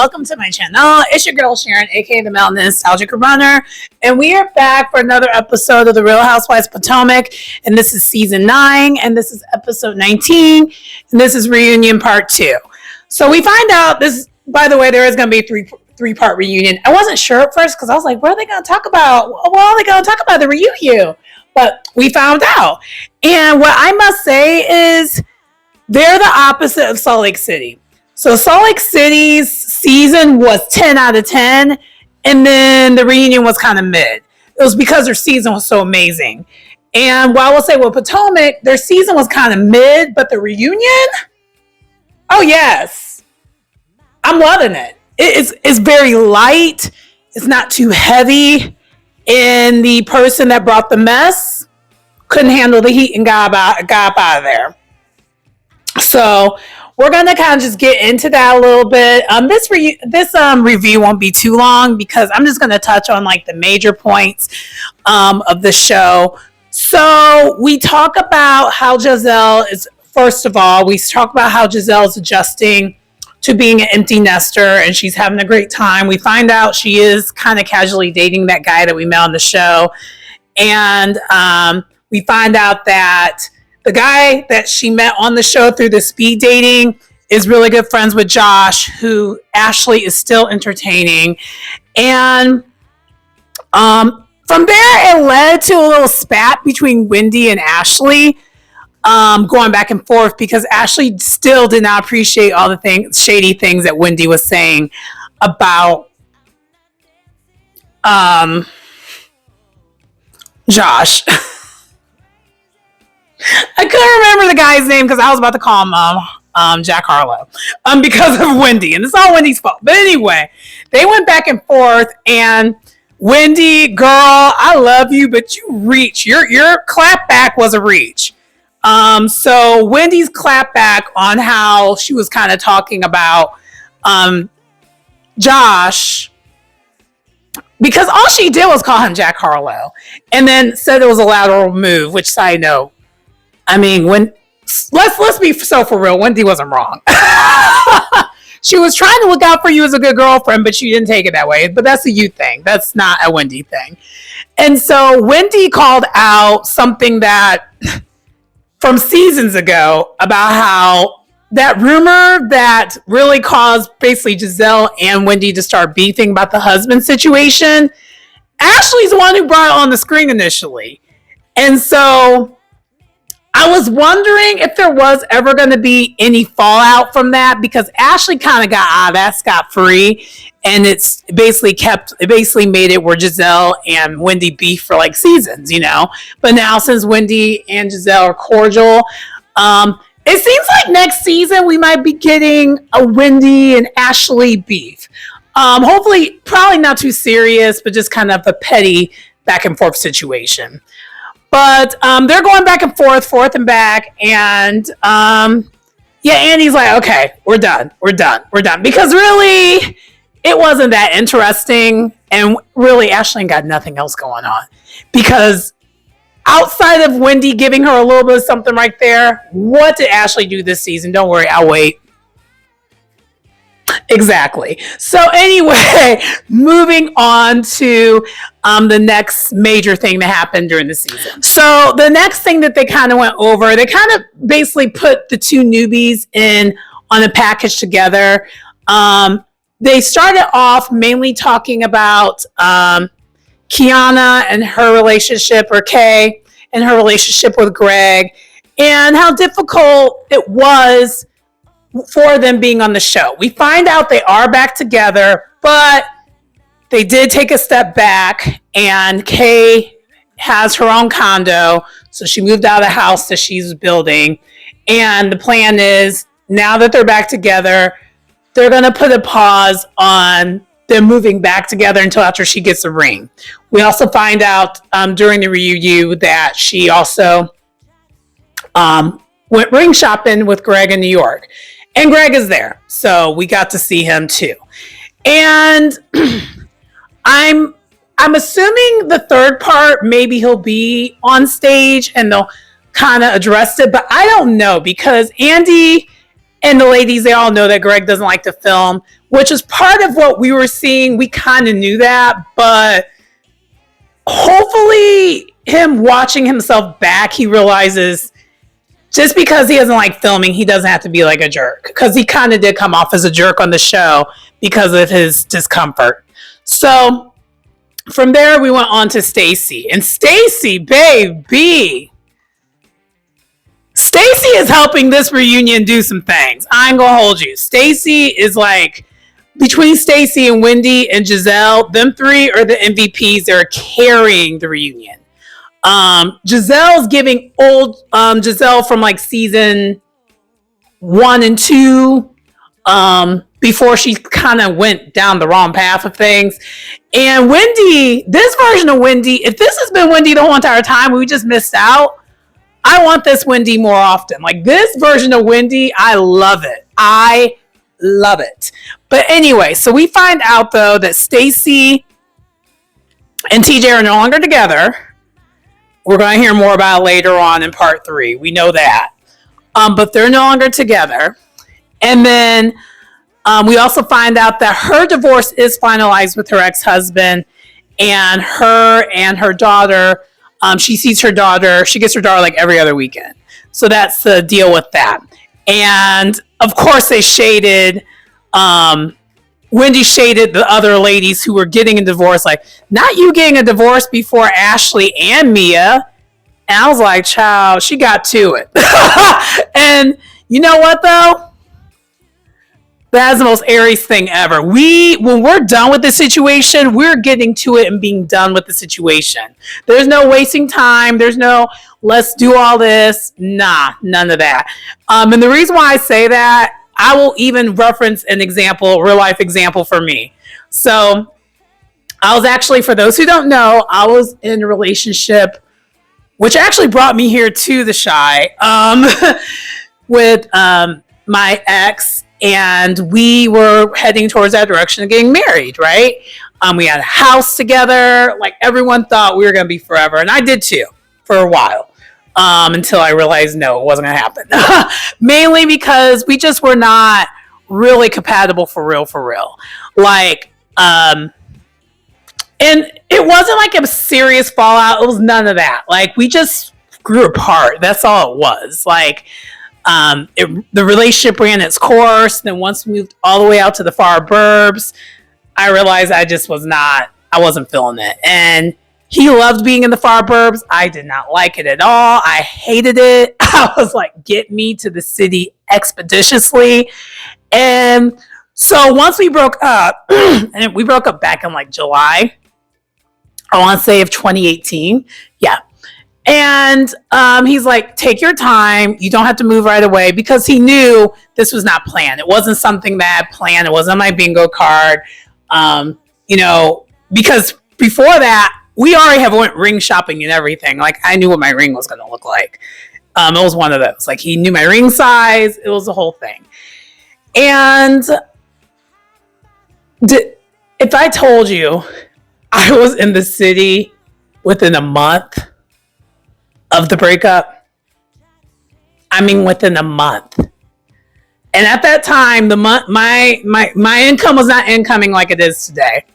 welcome to my channel. It's your girl Sharon, aka the Mountain Nostalgic Runner, and we are back for another episode of the Real Housewives of Potomac, and this is season 9, and this is episode 19, and this is reunion part 2. So we find out this, by the way, there is going to be a three-part reunion. I wasn't sure at first because I was like, what are they going to talk about? Well, are they going to talk about the reunion? But we found out, and what I must say is they're the opposite of Salt Lake City. So Salt Lake City's season was 10 out of 10, and then the reunion was kind of mid. It was because their season was so amazing. And what I will say with Potomac, their season was kind of mid, but the reunion, oh yes, I'm loving it. It's very light. It's not too heavy. And the person that brought the mess couldn't handle the heat and got up out of there. So we're going to kind of just get into that a little bit. This review won't be too long because I'm just going to touch on like the major points of the show. So we talk about how Giselle is, first of all, we talk about how Giselle is adjusting to being an empty nester and she's having a great time. We find out she is kind of casually dating that guy that we met on the show. And we find out that the guy that she met on the show through the speed dating is really good friends with Josh, who Ashley is still entertaining. And from there, it led to a little spat between Wendy and Ashley, going back and forth because Ashley still did not appreciate all the shady things that Wendy was saying about Josh. I couldn't remember the guy's name because I was about to call him Jack Harlow because of Wendy, and it's all Wendy's fault. But anyway, they went back and forth, and Wendy, girl, I love you, but you reach. Your clap back was a reach. So Wendy's clap back on how she was kind of talking about Josh, because all she did was call him Jack Harlow, and then said it was a lateral move. Which, side note, I mean, let's be so for real. Wendy wasn't wrong. She was trying to look out for you as a good girlfriend, but she didn't take it that way. But that's a you thing. That's not a Wendy thing. And so Wendy called out something that from seasons ago about how that rumor that really caused basically Giselle and Wendy to start beefing about the husband situation. Ashley's the one who brought it on the screen initially. And so I was wondering if there was ever going to be any fallout from that because Ashley kind of got out of that scot-free, and it basically made it where Giselle and Wendy beef for like seasons, you know. But now since Wendy and Giselle are cordial, it seems like next season we might be getting a Wendy and Ashley beef. Hopefully, probably not too serious, but just kind of a petty back and forth situation. But they're going back and forth and back. And Andy's like, okay, we're done. Because really, it wasn't that interesting. And really, Ashley got nothing else going on. Because outside of Wendy giving her a little bit of something right there, what did Ashley do this season? Don't worry, I'll wait. Exactly. So anyway, moving on to the next major thing that happened during the season. So the next thing that they kind of went over, they kind of basically put the two newbies on a package together. They started off mainly talking about Kiana and her relationship, or Kay, and her relationship with Greg, and how difficult it was for them being on the show. We find out they are back together, but they did take a step back, and Kay has her own condo, so she moved out of the house that she's building. And the plan is, now that they're back together, they're going to put a pause on them moving back together until after she gets a ring. We also find out during the reunion that she also went ring shopping with Greg in New York. And Greg is there, so we got to see him too. And I'm assuming the third part, maybe he'll be on stage and they'll kind of address it, but I don't know because Andy and the ladies, they all know that Greg doesn't like to film. which is part of what we were seeing. We kind of knew that, but hopefully him watching himself back, he realizes just because he doesn't like filming, he doesn't have to be like a jerk, because he kind of did come off as a jerk on the show because of his discomfort. So from there, we went on to Stacy. And Stacy, baby, Stacy is helping this reunion do some things. I ain't gonna hold you. Stacy is like, between Stacy and Wendy and Giselle, them three are the MVPs. They're carrying the reunion. Giselle's giving old Giselle from like season 1 and 2, before she kind of went down the wrong path of things. And Wendy, this version of Wendy, if this has been Wendy the whole entire time, we just missed out. I want this Wendy more often. Like, this version of Wendy, I love it. I love it. But anyway, so we find out though that Stacy and TJ are no longer together. We're going to hear more about it later on in part 3. We know that. But they're no longer together. And then we also find out that her divorce is finalized with her ex-husband, and her daughter, she sees her daughter, she gets her daughter like every other weekend. So that's the deal with that. And of course they shaded, Wendy shaded the other ladies who were getting a divorce, like, not you getting a divorce before Ashley and Mia. And I was like, child, she got to it. And you know what though? That's the most Aries thing ever. When we're done with the situation, we're getting to it and being done with the situation. There's no wasting time. There's no, let's do all this. Nah, none of that. And the reason why I say that, I will even reference an example, a real life example for me. So I was actually, for those who don't know, I was in a relationship, which actually brought me here to the Shy, with my ex. And we were heading towards that direction of getting married, right? We had a house together. Like, everyone thought we were going to be forever. And I did too, for a while. Until I realized, no, it wasn't going to happen. Mainly because we just were not really compatible for real. Like, and it wasn't like a serious fallout. It was none of that. Like, we just grew apart. That's all it was. Like, the relationship ran its course. Then once we moved all the way out to the far burbs, I realized I wasn't feeling it. And he loved being in the far burbs. I did not like it at all. I hated it. I was like, get me to the city expeditiously. And so once we broke up, and we broke up back in like July, I want to say of 2018. Yeah. And he's like, take your time. You don't have to move right away, because he knew this was not planned. It wasn't something that I planned. It wasn't my bingo card. Because before that, we already have went ring shopping and everything. Like, I knew what my ring was going to look like. It was one of those. Like, he knew my ring size. It was the whole thing. And if I told you I was in the city within a month of the breakup, I mean, within a month. And at that time, my income was not incoming like it is today.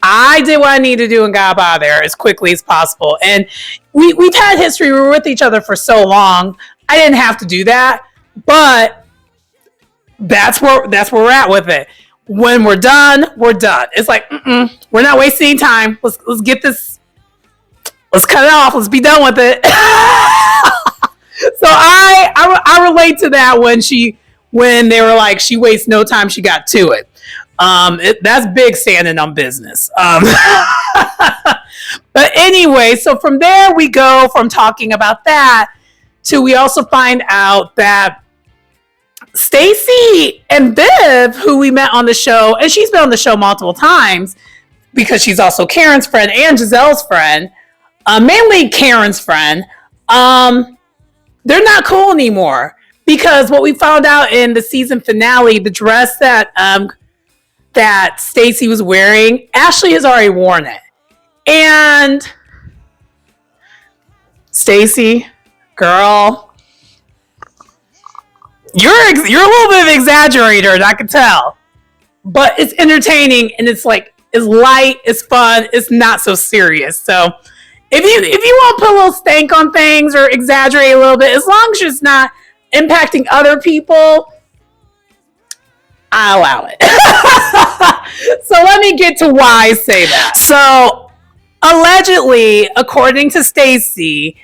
I did what I needed to do and got out of there as quickly as possible. And we've had history. We were with each other for so long. I didn't have to do that, but that's where we're at with it. When we're done, we're done. It's like, we're not wasting time. Let's get this. Let's cut it off. Let's be done with it. So I relate to that when they were like, she wastes no time, she got to it. That's big standing on business. But anyway, so from there we go from talking about that to, we also find out that Stacy and Viv, who we met on the show, and she's been on the show multiple times because she's also Karen's friend and Giselle's friend, mainly Karen's friend, they're not cool anymore, because what we found out in the season finale, the dress that Stacy was wearing, Ashley has already worn it. And Stacy, girl, You're a little bit of an exaggerator, and I can tell. But it's entertaining, and it's like it's light, it's fun, it's not so serious. So if you want to put a little stank on things or exaggerate a little bit, as long as it's not impacting other people, I allow it. So let me get to why I say that. So allegedly, according to Stacey,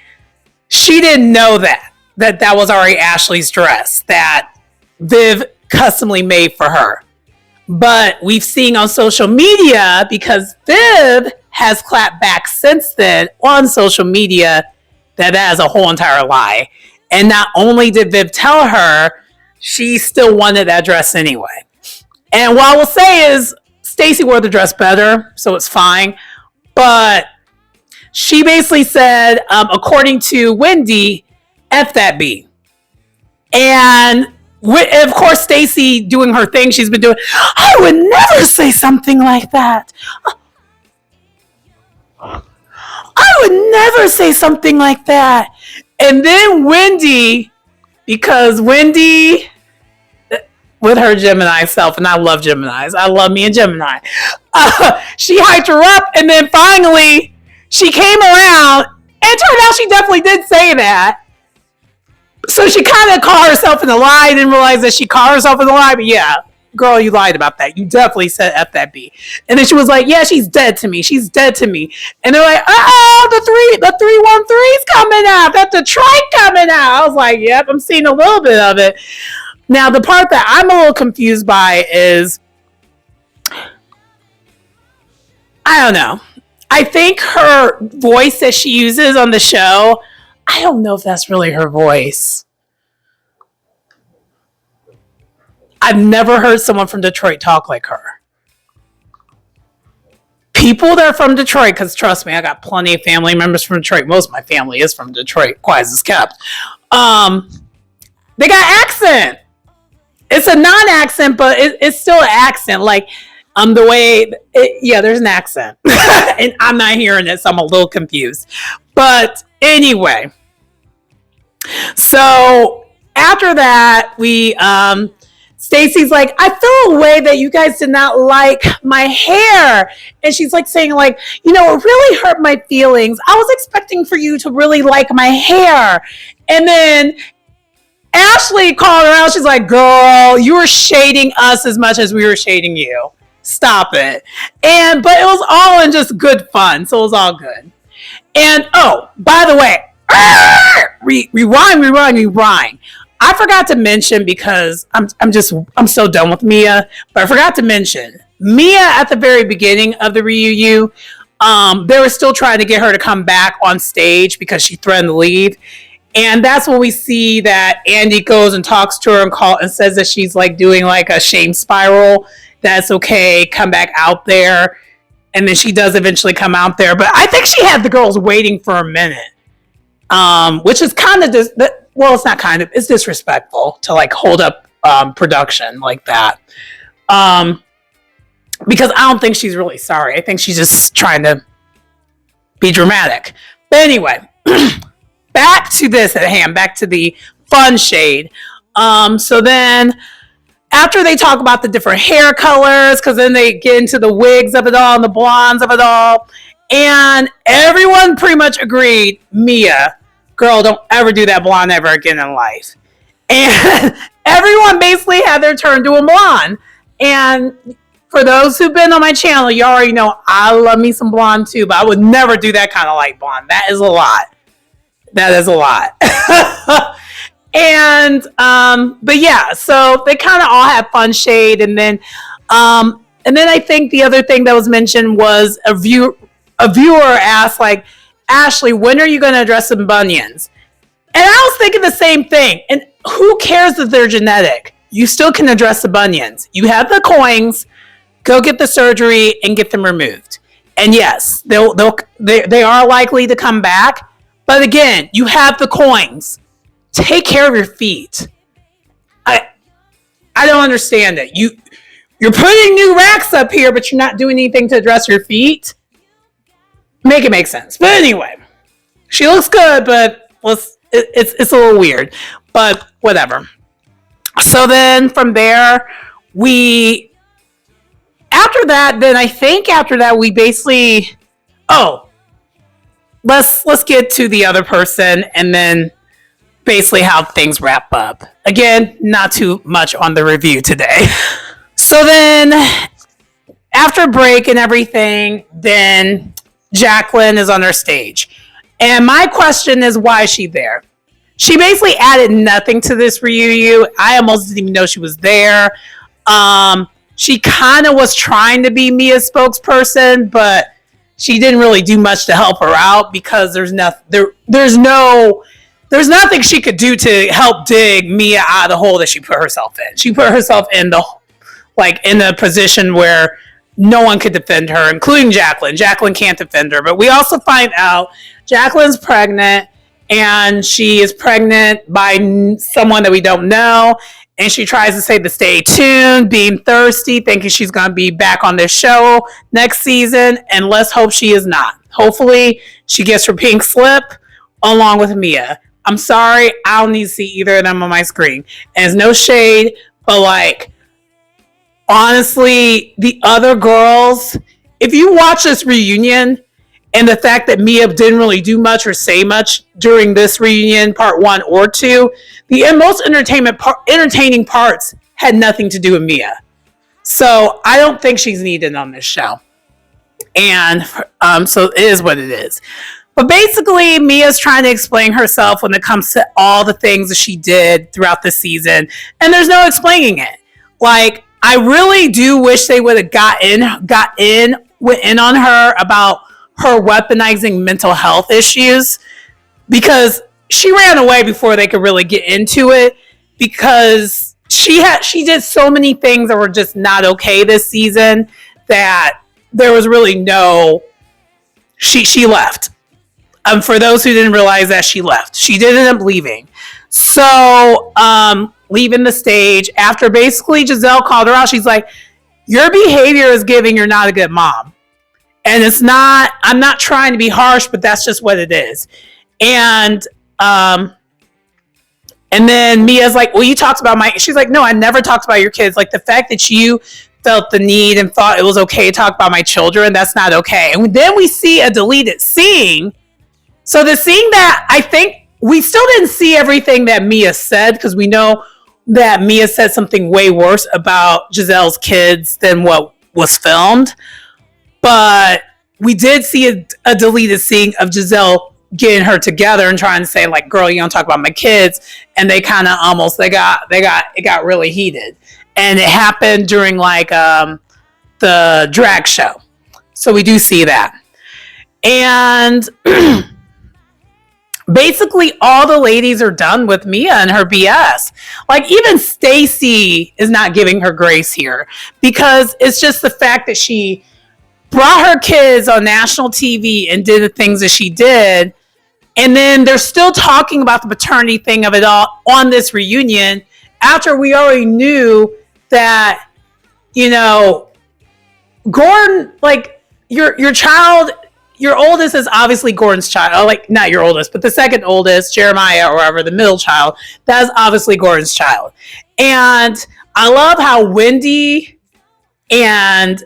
she didn't know that was already Ashley's dress that Viv customly made for her. But we've seen on social media, because Viv has clapped back since then on social media, that is a whole entire lie. And not only did Viv tell her, she still wanted that dress anyway. And what I will say is, Stacey wore the dress better, so it's fine. But she basically said, according to Wendy, F that B. And of course, Stacey doing her thing she's been doing. I would never say something like that. I would never say something like that. And then Wendy, because Wendy, with her Gemini self, and I love Geminis. I love me a Gemini. She hyped her up, and then finally she came around, and it turned out she definitely did say that. So she kind of caught herself in a lie. Didn't realize that she caught herself in a lie. But yeah, girl, you lied about that. You definitely said F that B. And then she was like, yeah, she's dead to me. She's dead to me. And they're like, the 313's coming out. That's the trike coming out. I was like, yep, I'm seeing a little bit of it. Now, the part that I'm a little confused by is, I don't know. I think her voice that she uses on the show, I don't know if that's really her voice. I've never heard someone from Detroit talk like her. People that are from Detroit, because trust me, I got plenty of family members from Detroit. Most of my family is from Detroit, quiet as kept. They got accent. It's a non-accent, but it's still an accent. Like, the way, there's an accent. And I'm not hearing it, so I'm a little confused. But anyway, so after that, Stacey's like, I feel a way that you guys did not like my hair. And she's like saying like, it really hurt my feelings. I was expecting for you to really like my hair. And then Ashley called her out. She's like, girl, you were shading us as much as we were shading you. Stop it. But it was all in just good fun. So it was all good. And, oh, by the way, rewind. I forgot to mention, because I'm so done with Mia, but I forgot to mention Mia at the very beginning of the reunion. They were still trying to get her to come back on stage because she threatened to leave. And that's when we see that Andy goes and talks to her and says that she's like doing like a shame spiral. That's okay. Come back out there. And then she does eventually come out there. But I think she had the girls waiting for a minute. Which is kind of it's not kind of, it's disrespectful to like hold up production like that. Because I don't think she's really sorry. I think she's just trying to be dramatic. But anyway, back to this at hand, back to the fun shade. So then after they talk about the different hair colors, because then they get into the wigs of it all and the blondes of it all, and everyone pretty much agreed, Mia, girl, don't ever do that blonde ever again in life. And everyone basically had their turn doing blonde. And for those who've been on my channel, you already know I love me some blonde too, but I would never do that kind of light blonde. That is a lot. And but yeah, so they kind of all have fun shade. And then I think the other thing that was mentioned was a viewer asked like, Ashley, when are you going to address some bunions? And I was thinking the same thing. And who cares if they're genetic? You still can address the bunions. You have the coins. Go get the surgery and get them removed. And yes, they are likely to come back. But again, you have the coins. Take care of your feet. I don't understand it. You're putting new racks up here, but you're not doing anything to address your feet. Make it make sense. But anyway, she looks good, but it's a little weird. But whatever. So then from there, we after that, then I think after that we basically let's get to the other person and then basically how things wrap up. Again, not too much on the review today. So then after break and everything, then Jacqueline is on her stage. And my question is, why is she there? She basically added nothing to this reunion. I almost didn't even know she was there. She kind of was trying to be Mia's spokesperson, but she didn't really do much to help her out because there's nothing she could do to help dig Mia out of the hole that she put herself in. She put herself in a position where no one could defend her, including Jacqueline. Jacqueline can't defend her. But we also find out Jacqueline's pregnant, and she is pregnant by someone that we don't know. And she tries to say to stay tuned, being thirsty, thinking she's going to be back on this show next season. And let's hope she is not. Hopefully, she gets her pink slip along with Mia. I'm sorry, I don't need to see either of them on my screen. And it's no shade, but honestly, the other girls, if you watch this reunion and the fact that Mia didn't really do much or say much during this reunion, part 1 or 2, the most entertaining parts had nothing to do with Mia. So I don't think she's needed on this show. And so it is what it is. But basically, Mia's trying to explain herself when it comes to all the things that she did throughout the season. And there's no explaining it. I really do wish they would have got in on her about her weaponizing mental health issues, because she ran away before they could really get into it, because she did so many things that were just not okay this season that there was really she left. For those who didn't realize that, she left. She did end up leaving. So, leaving the stage after basically Giselle called her out. She's like, your behavior is giving you're not a good mom. And I'm not trying to be harsh, but that's just what it is. And then Mia's like, well, you talked about she's like, no, I never talked about your kids. The fact that you felt the need and thought it was okay to talk about my children, that's not okay. And then we see a deleted scene. So the scene that I think we still didn't see everything that Mia said, because we know that Mia said something way worse about Giselle's kids than what was filmed. But we did see a deleted scene of Giselle getting her together and trying to say, girl, you don't talk about my kids. And they kind of almost, it got really heated. And it happened during the drag show. So we do see that. And basically all the ladies are done with Mia and her BS. Even Stacy is not giving her grace here, because it's just the fact that she brought her kids on national TV and did the things that she did. And then they're still talking about the paternity thing of it all on this reunion after we already knew that, Gordon, your child, your oldest is obviously Gordon's child. Not your oldest, but the second oldest, Jeremiah, or whatever, the middle child, that is obviously Gordon's child. And I love how Wendy and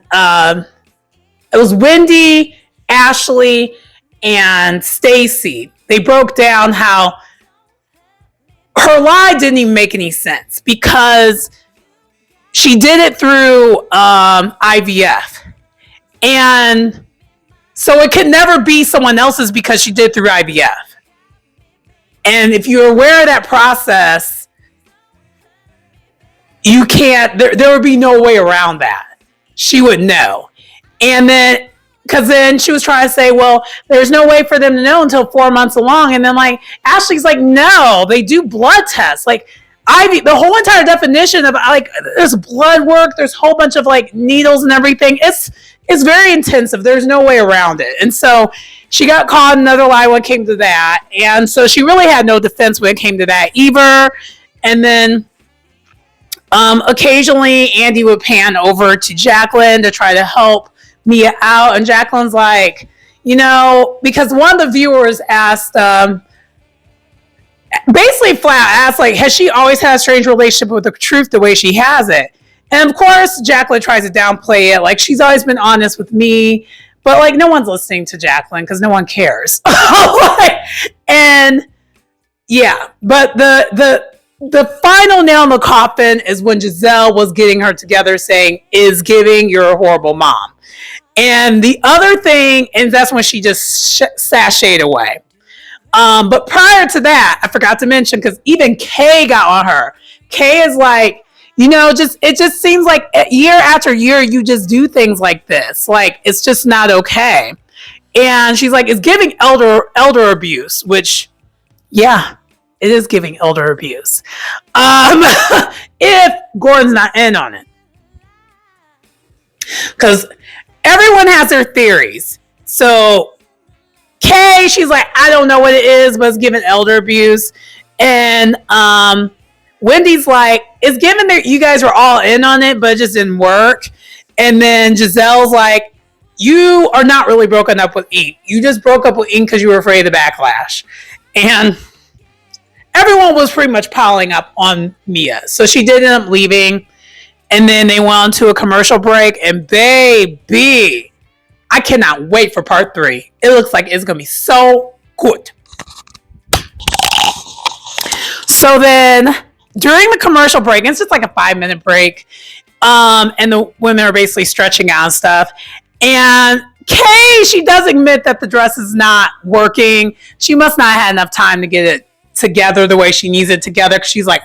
it was Wendy, Ashley, and Stacy. They broke down how her lie didn't even make any sense, because she did it through IVF. And so it could never be someone else's because she did through IVF. And if you're aware of that process, you can't, there would be no way around that. She would know. And then, because then she was trying to say, well, there's no way for them to know until 4 months along. And then Ashley's like, no, they do blood tests. The whole entire definition of there's blood work, there's a whole bunch of needles and everything. It's very intensive. There's no way around it. And so she got caught another lie when it came to that. And so she really had no defense when it came to that either. And then occasionally Andy would pan over to Jacqueline to try to help Mia out. And Jacqueline's like, because one of the viewers asked basically flat asked, like, has she always had a strange relationship with the truth the way she has it? And of course, Jacqueline tries to downplay it. Like, she's always been honest with me, but like, no one's listening to Jacqueline because no one cares. Like, and yeah, but the final nail in the coffin is when Giselle was getting her together, saying, "Is giving, you're a horrible mom." And the other thing, and that's when she just sashayed away. But prior to that, I forgot to mention, because even Kay got on her. Kay is like, it just seems like year after year, you just do things like this. Like, it's just not okay. And she's like, it's giving elder abuse, which, yeah, it is giving elder abuse. If Gordon's not in on it. Because everyone has their theories. So Kay, she's like, I don't know what it is, but it's giving elder abuse. And Wendy's like, it's given that you guys were all in on it, but it just didn't work. And then Giselle's like, you are not really broken up with Ink. You just broke up with Ink because you were afraid of the backlash. And everyone was pretty much piling up on Mia. So she did end up leaving. And then they went on to a commercial break. And baby, I cannot wait for part 3. It looks like it's going to be so good. So then during the commercial break, it's just like a 5-minute break. And the women are basically stretching out and stuff. And Kay, she does admit that the dress is not working. She must not have had enough time to get it together the way she needs it together. Cause she's like,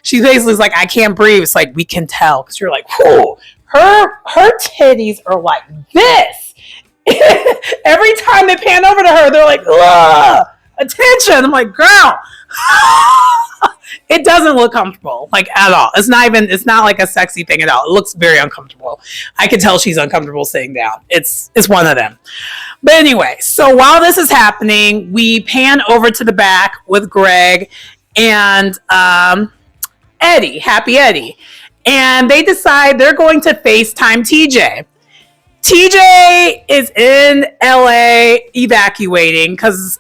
she basically is like, I can't breathe. It's like, we can tell. Cause you're like, whoa, her titties are like this. Every time they pan over to her, they're like, ugh, attention. I'm like, girl, it doesn't look comfortable, like, at all. It's not like a sexy thing at all. It looks very uncomfortable. I can tell she's uncomfortable sitting down. It's one of them. But anyway, so while this is happening, we pan over to the back with Greg and Eddie, Happy Eddie. And they decide they're going to FaceTime TJ. TJ is in LA evacuating because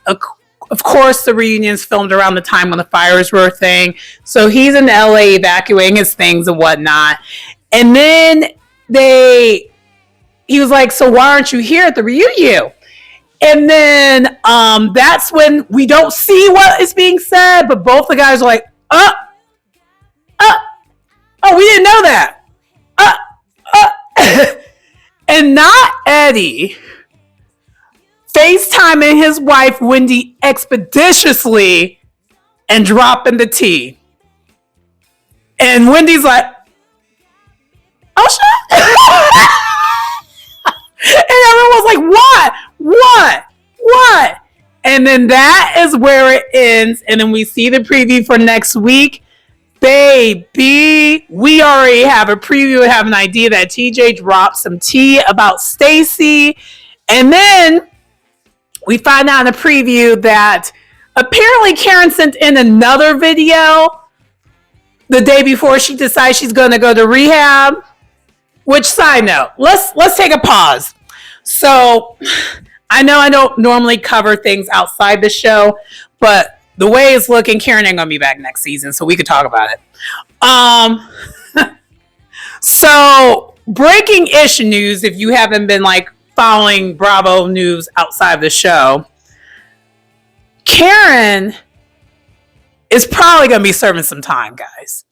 of course, the reunions filmed around the time when the fires were a thing. So he's in LA evacuating his things and whatnot. And then he was like, so why aren't you here at the reunion? And then that's when we don't see what is being said, but both the guys are like, oh, we didn't know that. And not Eddie FaceTiming his wife, Wendy, expeditiously and dropping the tea. And Wendy's like, oh, shit. And everyone's like, what? And then that is where it ends. And then we see the preview for next week. Baby, we already have a preview and have an idea that TJ dropped some tea about Stacy. And then we find out in a preview that apparently Karen sent in another video the day before she decides she's going to go to rehab. Which, side note, let's take a pause. So I know I don't normally cover things outside the show, but the way it's looking, Karen ain't going to be back next season, so we could talk about it. So breaking-ish news, if you haven't been like following Bravo news outside the show, Karen is probably going to be serving some time, guys.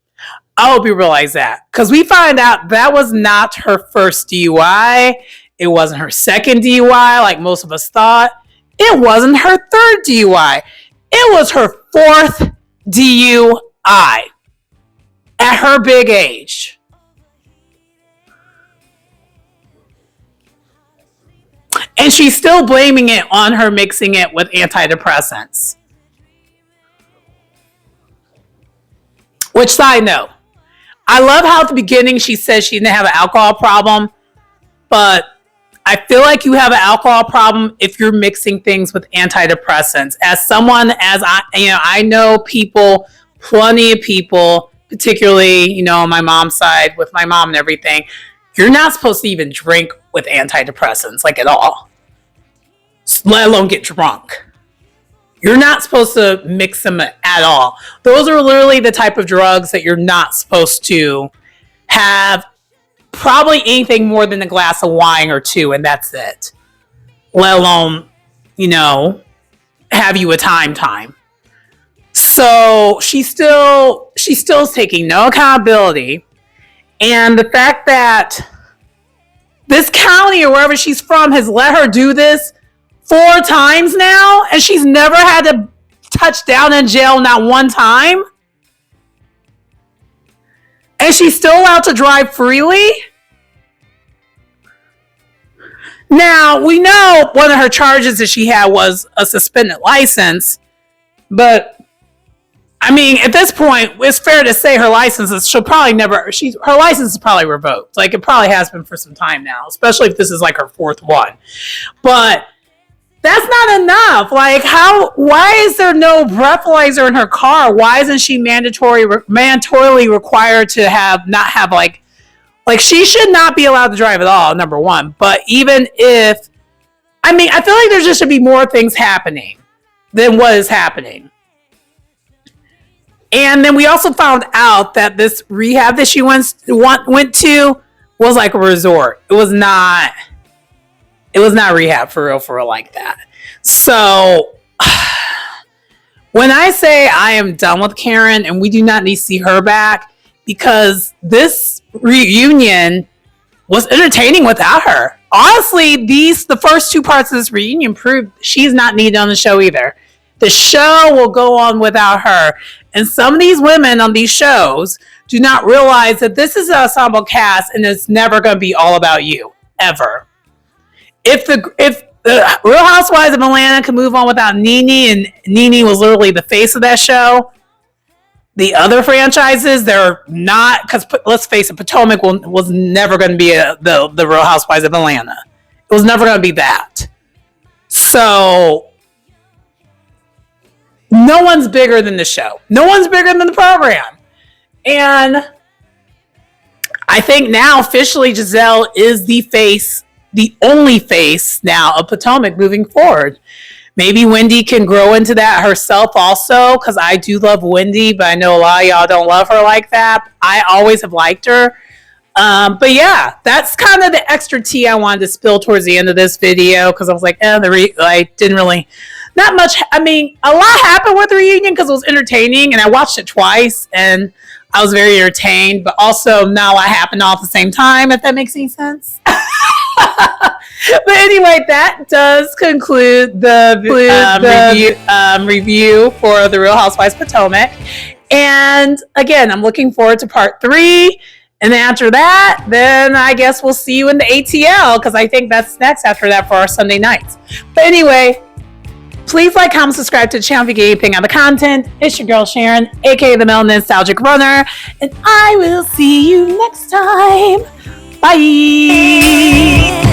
I hope you realize that, because we find out that was not her first DUI. It wasn't her second DUI like most of us thought. It wasn't her third DUI. It was her fourth DUI at her big age. And she's still blaming it on her mixing it with antidepressants. Which, side note, I love how at the beginning she says she didn't have an alcohol problem, but I feel like you have an alcohol problem if you're mixing things with antidepressants. As someone, I know people, plenty of people, particularly, on my mom's side with my mom and everything, you're not supposed to even drink with antidepressants, like, at all, let alone get drunk. You're not supposed to mix them at all. Those are literally the type of drugs that you're not supposed to have probably anything more than a glass of wine or two, and that's it. Let alone, have you a time. So she's still taking no accountability. And the fact that this county or wherever she's from has let her do this 4 times now, and she's never had to touch down in jail, not one time. And she's still allowed to drive freely. Now, we know one of her charges that she had was a suspended license, but I mean, at this point, it's fair to say her license is her license is probably revoked. Like, it probably has been for some time now, especially if this is like her 4th one. But that's not enough. Like, why is there no breathalyzer in her car? Why isn't she mandatorily required to not have like she should not be allowed to drive at all, number one. But even if, I feel like there just should be more things happening than what is happening. And then we also found out that this rehab that she went to was like a resort. It was not rehab for real like that. So when I say I am done with Karen and we do not need to see her back, because this reunion was entertaining without her. Honestly, the first 2 parts of this reunion proved she's not needed on the show either. The show will go on without her. And some of these women on these shows do not realize that this is an ensemble cast and it's never going to be all about you, ever. If the Real Housewives of Atlanta can move on without Nene, and Nene was literally the face of that show, the other franchises, they're not, because let's face it, Potomac was never going to be the Real Housewives of Atlanta. It was never going to be that. So no one's bigger than the show. No one's bigger than the program. And I think now officially Giselle is the only face now of Potomac moving forward. Maybe Wendy can grow into that herself also, because I do love Wendy, but I know a lot of y'all don't love her like that. I always have liked her. But yeah, that's kind of the extra tea I wanted to spill towards the end of this video, because I was like, I didn't really... Not much. A lot happened with the reunion because it was entertaining, and I watched it twice, and I was very entertained. But also, not a lot happened all at the same time, if that makes any sense. But anyway, that does conclude the review for The Real Housewives Potomac. And again, I'm looking forward to part 3. And then after that, then I guess we'll see you in the ATL, because I think that's next after that for our Sunday nights. But anyway, please like, comment, subscribe to the channel if you get anything on the content. It's your girl Sharon, aka the Melanin Nostalgic Runner, and I will see you next time. Bye.